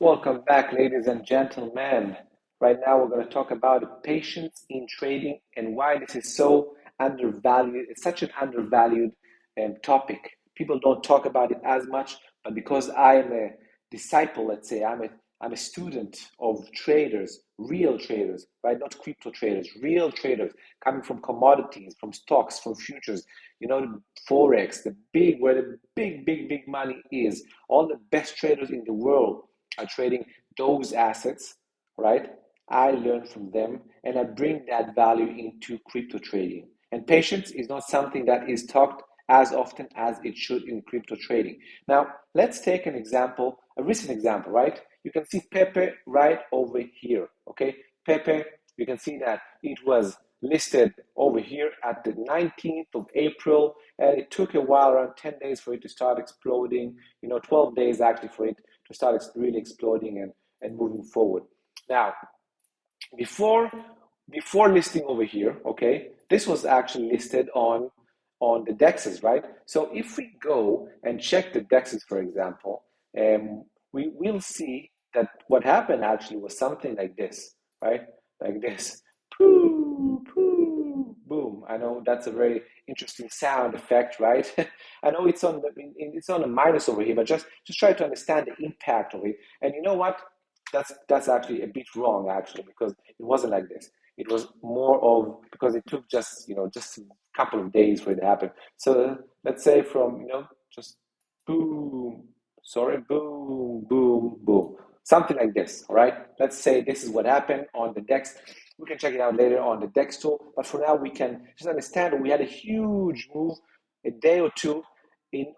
Welcome back, ladies and gentlemen. Right now, we're going to talk about patience in trading and why this is so undervalued. It's such an undervalued topic. People don't talk about it as much, but because I am a disciple, let's say, I'm a student of traders, real traders, right? Not crypto traders, real traders coming from commodities, from stocks, from futures. The forex, where the big money is. All the best traders in the world are trading those assets, right? I learn from them and I bring that value into crypto trading. And patience is not something that is talked as often as it should in crypto trading. Now, let's take an example, a recent example, right? You can see Pepe right over here, okay? Pepe, you can see that it was listed over here at the 19th of April, and it took a while, around 10 days for it to start exploding, 12 days actually for it to start really exploding and moving forward. Now, before listing over here, okay, this was actually listed on the dexes, right? So if we go and check the dexes, for example, we will see that what happened actually was something like this, right? Like this. Poo, poo, boom. I know that's a very interesting sound effect, right? I know it's on a minus over here, but just try to understand the impact of it. And you know what? That's actually a bit wrong, actually, because it wasn't like this. It was more of, because it took just a couple of days for it to happen. So let's say from just boom, sorry, boom, boom, boom, something like this. All right. Let's say this is what happened on the DEX. We can check it out later on the DEX tool, but for now we can just understand that we had a huge move a day or two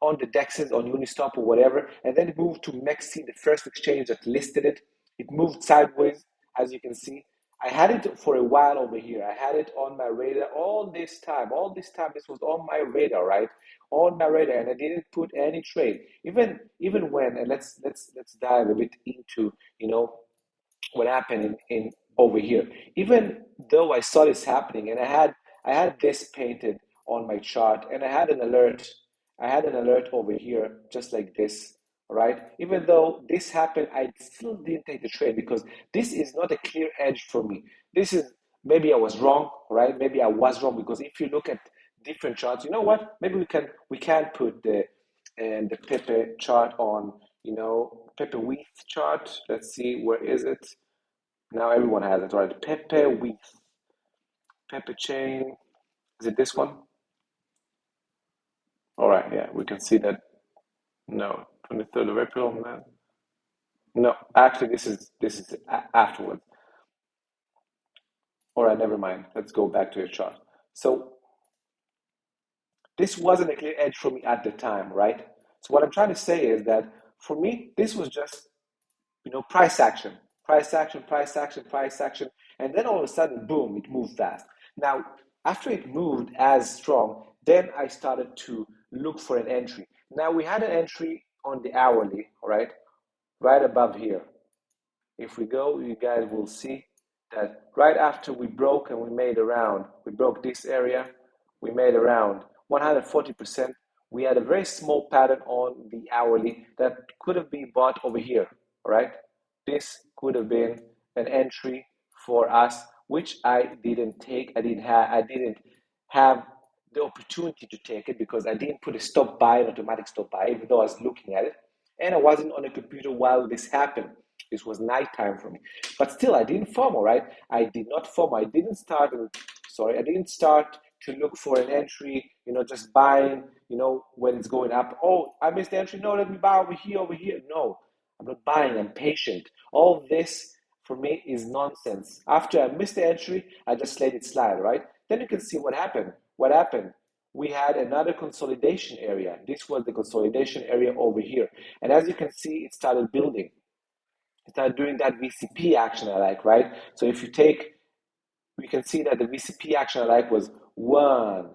on the DEXs on Uniswap or whatever, and then it moved to Mexi, the first exchange that listed it. It moved sideways, as you can see. I had it for a while over here. I had it on my radar all this time. All this time, this was on my radar, right? On my radar, and I didn't put any trade. Even when, and let's dive a bit into what happened in over here. Even though I saw this happening, and I had this painted on my chart, and I had an alert. I had an alert over here, just like this. All right. Even though this happened, I still didn't take the trade because this is not a clear edge for me. This is, maybe I was wrong, right? Maybe I was wrong, because if you look at different charts, you know what? Maybe we can put the Pepe chart on, Pepe Wheat chart. Let's see, where is it? Now everyone has it, right? Pepe Wheat, Pepe chain. Is it this one? All right, yeah, we can see that. No, 23rd of April, man. No, actually, this is afterwards. All right, never mind. Let's go back to your chart. So this wasn't a clear edge for me at the time, right? So what I'm trying to say is that for me, this was just price action, price action, price action, price action, and then all of a sudden, boom, it moved fast. Now, after it moved as strong, then I started to look for an entry. Now we had an entry on the hourly, all right above here. If we go, you guys will see that right after we broke and we broke this area, we made around 140%. We had a very small pattern on the hourly that could have been bought over here, all right? This could have been an entry for us, which I didn't take. I didn't have the opportunity to take it because I didn't put a stop buy, an automatic stop buy, even though I was looking at it. And I wasn't on a computer while this happened. This was nighttime for me. But still, I didn't FOMO, right? I did not FOMO. I didn't start to look for an entry, just buying, when it's going up. Oh, I missed the entry. No, let me buy over here, over here. No, I'm not buying. I'm patient. All this for me is nonsense. After I missed the entry, I just let it slide, right? Then you can see what happened. What happened? We had another consolidation area. This was the consolidation area over here. And as you can see, it started building. It started doing that VCP action I like, right? So if you take, we can see that the VCP action I like was 1,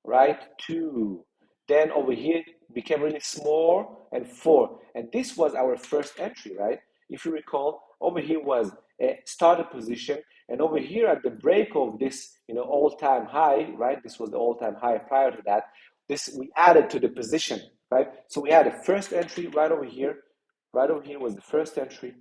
right? 2. Then over here it became really small, and 4. And this was our first entry, right? If you recall, over here was a starter position, and over here at the break of this, all-time high, right? This was the all-time high prior to that. This we added to the position, right? So we had a first entry right over here. Right over here was the first entry.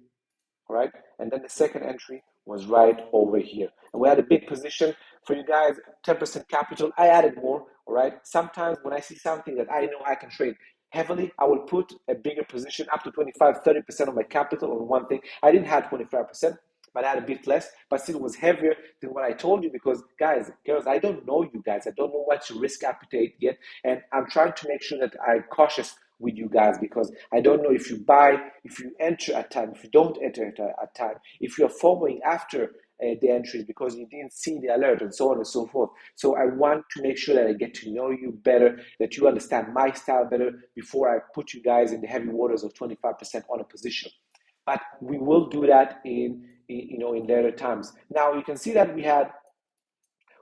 all right? And then the second entry was right over here. And we had a big position for you guys, 10% capital. I added more, all right? Sometimes when I see something that I know I can trade heavily, I will put a bigger position up to 25, 30% of my capital on one thing. I didn't have 25%, but I had a bit less, but still was heavier than what I told you because, guys, girls, I don't know you guys. I don't know what's your risk appetite yet. And I'm trying to make sure that I'm cautious with you guys because I don't know if you buy, if you enter at time, if you don't enter at time, if you're following after the entries because you didn't see the alert and so on and so forth. So I want to make sure that I get to know you better, that you understand my style better before I put you guys in the heavy waters of 25% on a position. But we will do that in later times. Now you can see that we had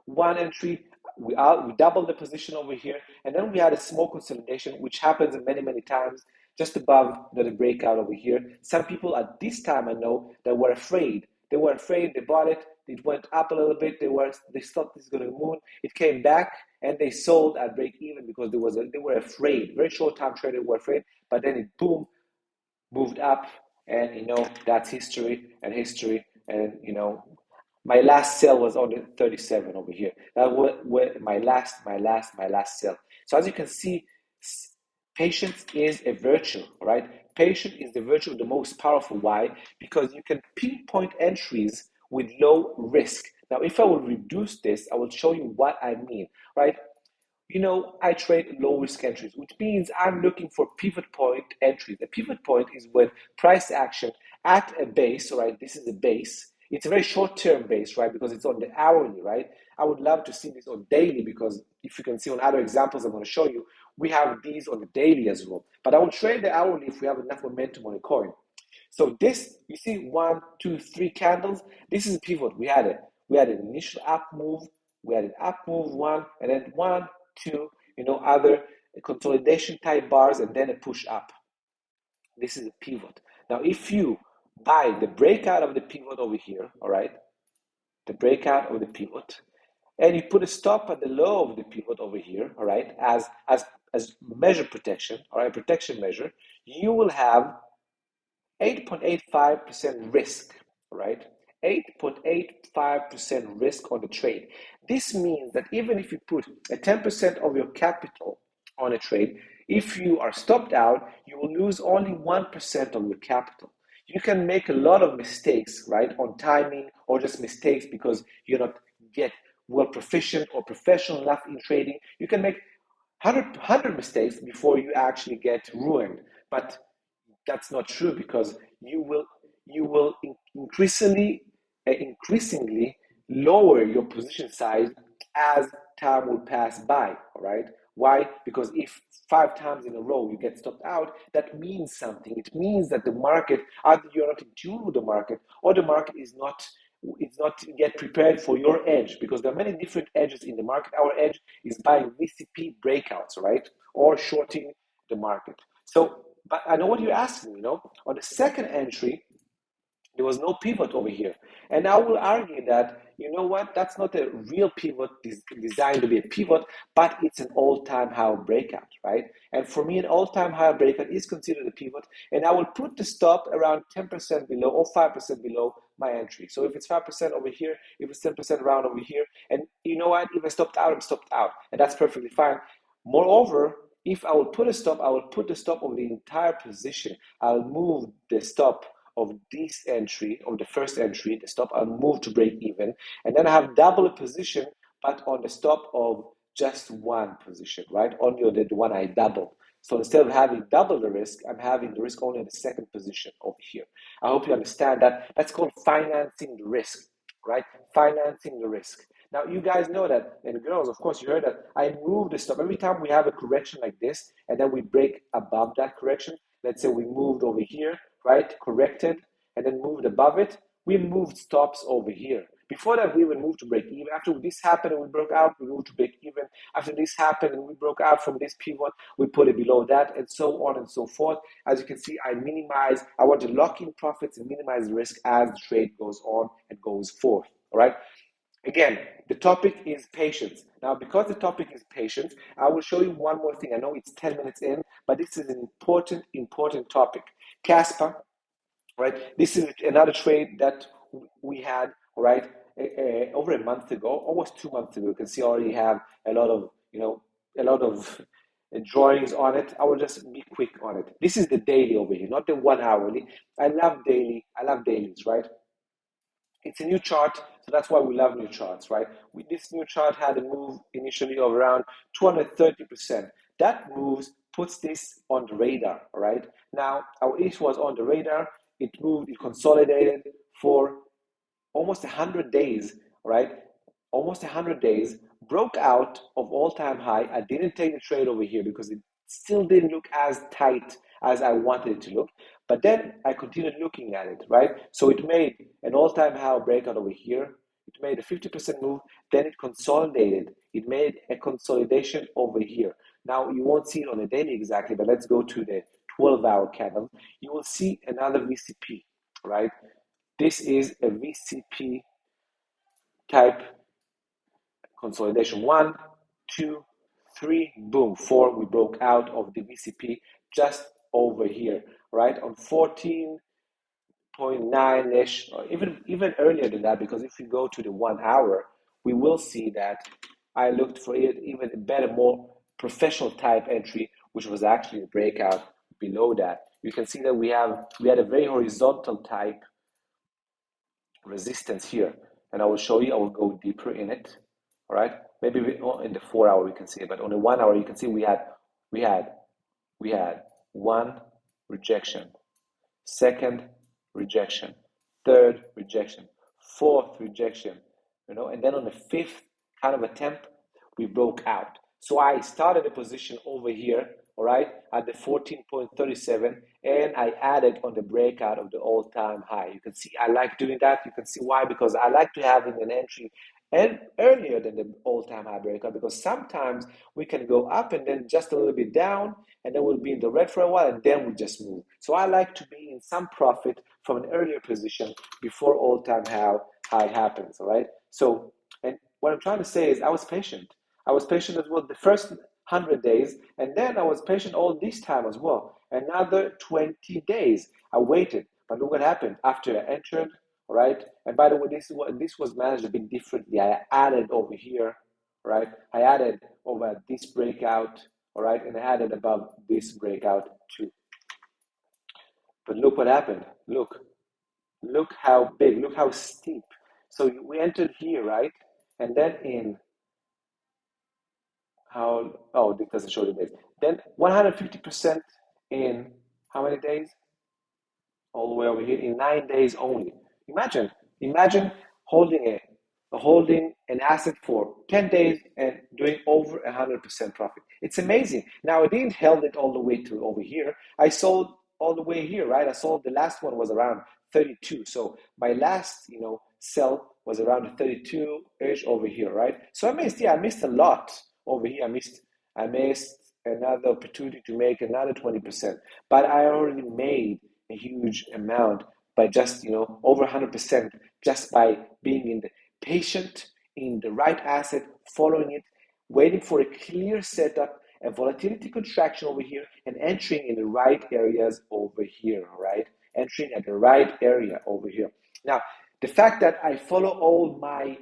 one entry, we doubled the position over here, and then we had a small consolidation, which happens many times just above the breakout over here. Some people at this time I know that were afraid. They were afraid. They bought it. It went up a little bit. They thought this is going to move. It came back, and they sold at break even because they were afraid. Very short time traders were afraid, but then it boom moved up, and that's history and history. And my last sale was on the 37 over here. That was my last sale. So as you can see, patience is a virtue, right? Patience is the virtue the most powerful. Why? Because you can pinpoint entries with low risk. Now, if I will reduce this, I will show you what I mean, right? I trade low risk entries, which means I'm looking for pivot point entries. A pivot point is when price action at a base, right? This is a base. It's a very short term base, right? Because it's on the hourly, right? I would love to see this on daily because if you can see on other examples I'm going to show you, we have these on the daily as well. But I will trade the hourly if we have enough momentum on a coin. So this, you see, 1, 2, 3 candles. This is a pivot. We had an initial up move. We had an up move one, and then 1, 2, other consolidation type bars, and then a push up. This is a pivot. Now, if you buy the breakout of the pivot over here, all right, the breakout of the pivot, and you put a stop at the low of the pivot over here, all right, as measure protection, all right, protection measure, you will have 8.85% risk, right? 8.85% risk on the trade. This means that even if you put a 10% of your capital on a trade, if you are stopped out, you will lose only 1% of your capital. You can make a lot of mistakes, right, on timing or just mistakes because you're not yet well proficient or professional enough in trading. You can make 100 mistakes before you actually get ruined. But that's not true because you will increasingly lower your position size as time will pass by. All right. Why? Because if 5 times in a row you get stopped out, that means something. It means that the market, either you're not in tune with the market or the market is not yet prepared for your edge, because there are many different edges in the market. Our edge is buying VCP breakouts, right? Or shorting the market. So, but I know what you're asking, on the second entry, there was no pivot over here. And I will argue that, that's not a real pivot designed to be a pivot, but it's an all-time high breakout, right? And for me, an all-time high breakout is considered a pivot. And I will put the stop around 10% below or 5% below my entry. So if it's 5% over here, if it's 10% around over here, and you know what? If I stopped out, I'm stopped out. And that's perfectly fine. Moreover, if I will put a stop, I will put the stop of the entire position. I'll move the stop of this entry, of the first entry, the stop, I'll move to break even. And then I have double a position, but on the stop of just one position, right? Only on the one I double. So instead of having double the risk, I'm having the risk only in the second position over here. I hope you understand that. That's called financing the risk, right? Financing the risk. Now, you guys know that, and girls, of course, you heard that I move the stop. Every time we have a correction like this, and then we break above that correction, let's say we moved over here, right, corrected, and then moved above it, we moved stops over here. Before that, we would move to break even. After this happened and we broke out, we moved to break even. After this happened and we broke out from this pivot, we put it below that, and so on and so forth. As you can see, I want to lock in profits and minimize risk as the trade goes on and goes forth, all right? Again, the topic is patience. Now, because the topic is patience, I will show you one more thing. I know it's 10 minutes in, but this is an important topic. Casper, right? This is another trade that we had, right, over a month ago, almost 2 months ago. You can see I already have a lot of, a lot of drawings on it. I will just be quick on it. This is the daily over here, not the 1 hourly. I love daily. I love dailies, right? It's a new chart, so that's why we love new charts, right? This new chart had a move initially of around 230%. That moves puts this on the radar, all right? Now, our issue was on the radar. It moved, it consolidated for almost 100 days, right? Almost 100 days, broke out of all-time high. I didn't take the trade over here because it still didn't look as tight as I wanted it to look. But then I continued looking at it, right? So it made an all-time high breakout over here. It made a 50% move. Then it consolidated. It made a consolidation over here. Now, you won't see it on the daily exactly, but let's go to the 12-hour candle. You will see another VCP, right? This is a VCP type consolidation. 1, 2, 3, boom, 4. We broke out of the VCP just over here, right? On 14.9-ish, or even earlier than that, because if we go to the 1 hour, we will see that I looked for it even a better, more professional type entry, which was actually a breakout below that. You can see that we had a very horizontal type resistance here, and I will show you. I will go deeper in it. All right, maybe in the 4 hour we can see it, but on the 1 hour you can see we had one rejection, second rejection, third rejection, fourth rejection, and then on the fifth kind of attempt we broke out. So I started a position over here, all right, at the 14.37, and I added on the breakout of the all-time high. You can see I like doing that. You can see why, because I like to have an entry and earlier than the all-time high breakout, because sometimes we can go up and then just a little bit down, and then we'll be in the red for a while, and then we just move. So I like to be in some profit from an earlier position before all-time high happens, all right? So, and what I'm trying to say is I was patient. I was patient as well the first 100 days, and then I was patient all this time as well. Another 20 days. I waited, but look what happened after I entered, all right? And by the way, this was managed a bit differently. I added over here, right? I added over this breakout, all right? And I added above this breakout too. But look what happened. Look how big, look how steep. So we entered here, right? And then in this doesn't show the days. Then 150% in how many days? All the way over here in 9 days only. Imagine holding an asset for 10 days and doing over 100% profit. It's amazing. Now I didn't held it all the way to over here. I sold all the way here, right? I sold, the last one was around 32. So my last, sell was around 32-ish over here, right? So I missed a lot over here. I missed another opportunity to make another 20%, but I already made a huge amount by just, over 100%, just by being in the patient, in the right asset, following it, waiting for a clear setup, a volatility contraction over here, and entering in the right areas over here, right? Entering at the right area over here. Now, the fact that I follow all my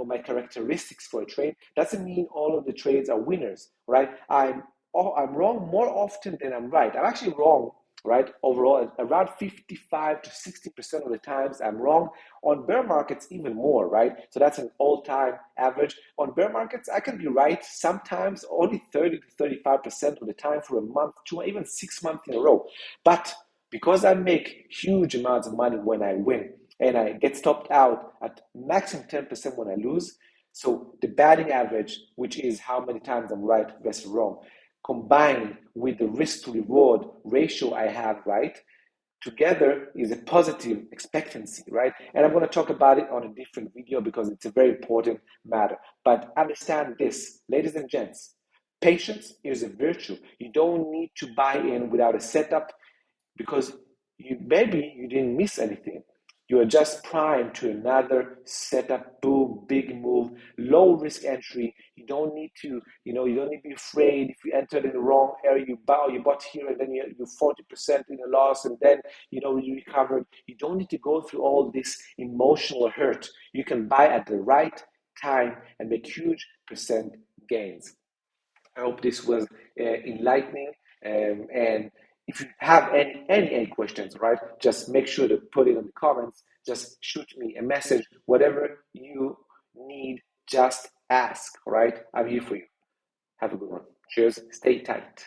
my characteristics for a trade doesn't mean all of the trades are winners, right? I'm wrong more often than I'm right. I'm actually wrong, right? Overall, around 55 to 60% of the times I'm wrong. On bear markets, even more, right? So that's an all-time average. On bear markets, I can be right sometimes only 30 to 35% of the time for a month, 2, even 6 months in a row. But because I make huge amounts of money when I win, and I get stopped out at maximum 10% when I lose. So the batting average, which is how many times I'm right versus wrong, combined with the risk to reward ratio I have, right, together is a positive expectancy, right? And I'm going to talk about it on a different video because it's a very important matter. But understand this, ladies and gents, patience is a virtue. You don't need to buy in without a setup because maybe you didn't miss anything. You are just primed to another setup, boom, big move, low risk entry. You don't need to, you don't need to be afraid if you entered in the wrong area, you bought here and then you're 40% in a loss and then, you recovered. You don't need to go through all this emotional hurt. You can buy at the right time and make huge percent gains. I hope this was enlightening. And if you have any questions, right, just make sure to put it in the comments. Just shoot me a message. Whatever you need, just ask. Right, I'm here for you. Have a good one. Cheers. Stay tight.